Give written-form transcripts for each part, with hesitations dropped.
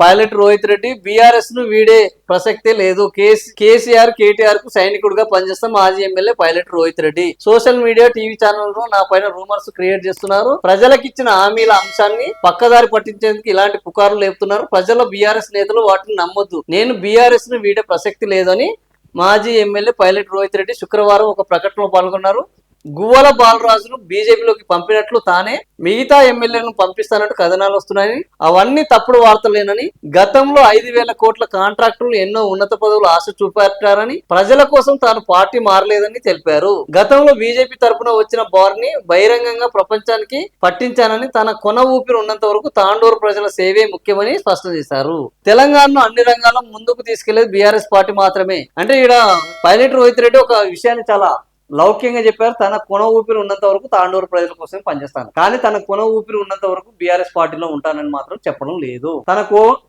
Pilot Rohit Reddy BRS ను వీడే ప్రసక్తే లేదు. కేసీఆర్ కేటీఆర్ కు సైనికుడిగా పనిచేస్తున్న మాజీ MLA pilot Rohit Reddy social media TV channel లో నా పైన రూమర్స్ క్రియేట్ చేస్తున్నారు. ప్రజలకు ఇచ్చిన హామీల అంశాన్ని పక్కదారి పట్టించేందుకు ఇలాంటి పుకార్లు లేపుతున్నారు. ప్రజల బీఆర్ఎస్ నేతలు వాటిని నమ్మొద్దు. నేను బీఆర్ఎస్ ను వీడే ప్రసక్తి లేదని మాజీ ఎమ్మెల్యే పైలట్ రోహిత్ రెడ్డి శుక్రవారం ఒక ప్రకటనలో పాల్గొన్నారు. గువ్వల బాలరాజును బీజేపీలోకి పంపినట్లు తానే మిగతా ఎమ్మెల్యేలను పంపిస్తానంటూ కథనాలు వస్తున్నాయని, అవన్నీ తప్పుడు వార్తలేనని, గతంలో 5,000 కోట్ల కాంట్రాక్టులు ఎన్నో ఉన్నత పదవులు ఆశ చూపెట్టారని, ప్రజల కోసం తాను పార్టీ మారలేదని తెలిపారు. గతంలో బీజేపీ తరపున వచ్చిన బార్ని బహిరంగంగా ప్రపంచానికి పట్టించానని, తన కొన ఊపిరి ఉన్నంత వరకు తాండూరు ప్రజల సేవే ముఖ్యమని స్పష్టం చేశారు. తెలంగాణను అన్ని రంగాల్లో ముందుకు తీసుకెళ్లేది బీఆర్ఎస్ పార్టీ మాత్రమే. అంటే ఇక్కడ పైలట్ రోహిత్ రెడ్డి ఒక విషయాన్ని చాలా లౌక్యంగా చెప్పారు. తన కొన ఊపిరి ఉన్నంత వరకు తాండూరు ప్రజల కోసం పనిచేస్తాను, కానీ తన కొన ఊపిరి ఉన్నంత వరకు బీఆర్ఎస్ పార్టీలో ఉంటానని మాత్రం చెప్పడం లేదు. తన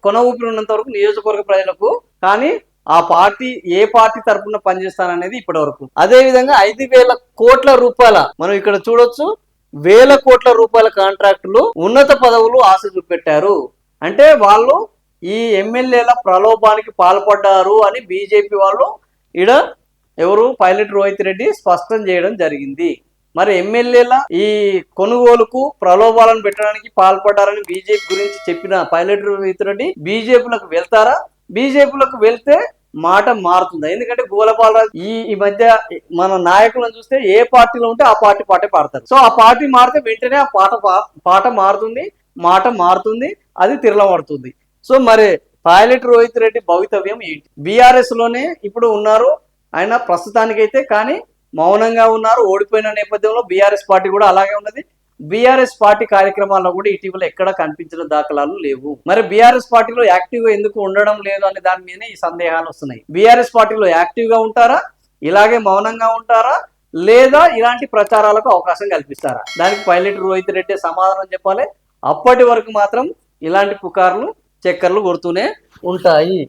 కొన ఊపిరి ఉన్నంత వరకు నియోజకవర్గ ప్రజలకు, కానీ ఆ పార్టీ ఏ పార్టీ తరఫున పనిచేస్తాననేది ఇప్పటి వరకు. అదే విధంగా 5,000 కోట్ల రూపాయల, మనం ఇక్కడ చూడొచ్చు, 1,000 కోట్ల రూపాయల కాంట్రాక్టులు ఉన్నత పదవులు ఆశ చూపెట్టారు. అంటే వాళ్ళు ఈ ఎమ్మెల్యేల ప్రలోభానికి పాల్పడ్డారు అని బీజేపీ వాళ్ళు ఈడ ఎవరు పైలట్ రోహిత్ రెడ్డి స్పష్టం చేయడం జరిగింది. మరి ఎమ్మెల్యేల ఈ కొనుగోలుకు ప్రలోభాలను పెట్టడానికి పాల్పడ్డారని బీజేపీ గురించి చెప్పిన పైలట్ రోహిత్ రెడ్డి బీజేపీలకు వెళ్తారా? బీజేపీలకు వెళ్తే మాట మారుతుంది. ఎందుకంటే గోలబాలరాజు ఈ మధ్య మన నాయకులను చూస్తే ఏ పార్టీలో ఉంటే ఆ పార్టీ పాడతారు. సో ఆ పార్టీ మారితే వెంటనే ఆ పాట మారుతుంది, మాట మారుతుంది, అది తిరలబడుతుంది. సో మరి పైలట్ రోహిత్ రెడ్డి భవితవ్యం ఏంటి? బీఆర్ఎస్ లోనే ఇప్పుడు ఉన్నారు ఆయన ప్రస్తుతానికైతే, కానీ మౌనంగా ఉన్నారు. ఓడిపోయిన నేపథ్యంలో బీఆర్ఎస్ పార్టీ కూడా అలాగే ఉన్నది. బీఆర్ఎస్ పార్టీ కార్యక్రమాల్లో కూడా ఇటీవల ఎక్కడ కనిపించిన దాఖలాలు లేవు. మరి బీఆర్ఎస్ పార్టీలో యాక్టివ్ గా ఎందుకు ఉండడం లేదు అనే దాని మీదనే ఈ సందేహాలు వస్తున్నాయి. బీఆర్ఎస్ పార్టీలో యాక్టివ్ గా ఉంటారా, ఇలాగే మౌనంగా ఉంటారా, లేదా ఇలాంటి ప్రచారాలకు అవకాశం కల్పిస్తారా? దానికి పైలట్ రోహిత్ రెడ్డి సమాధానం చెప్పాలి. అప్పటి వరకు మాత్రం ఇలాంటి పుకార్లు చక్కర్లు కొడుతూనే ఉంటాయి.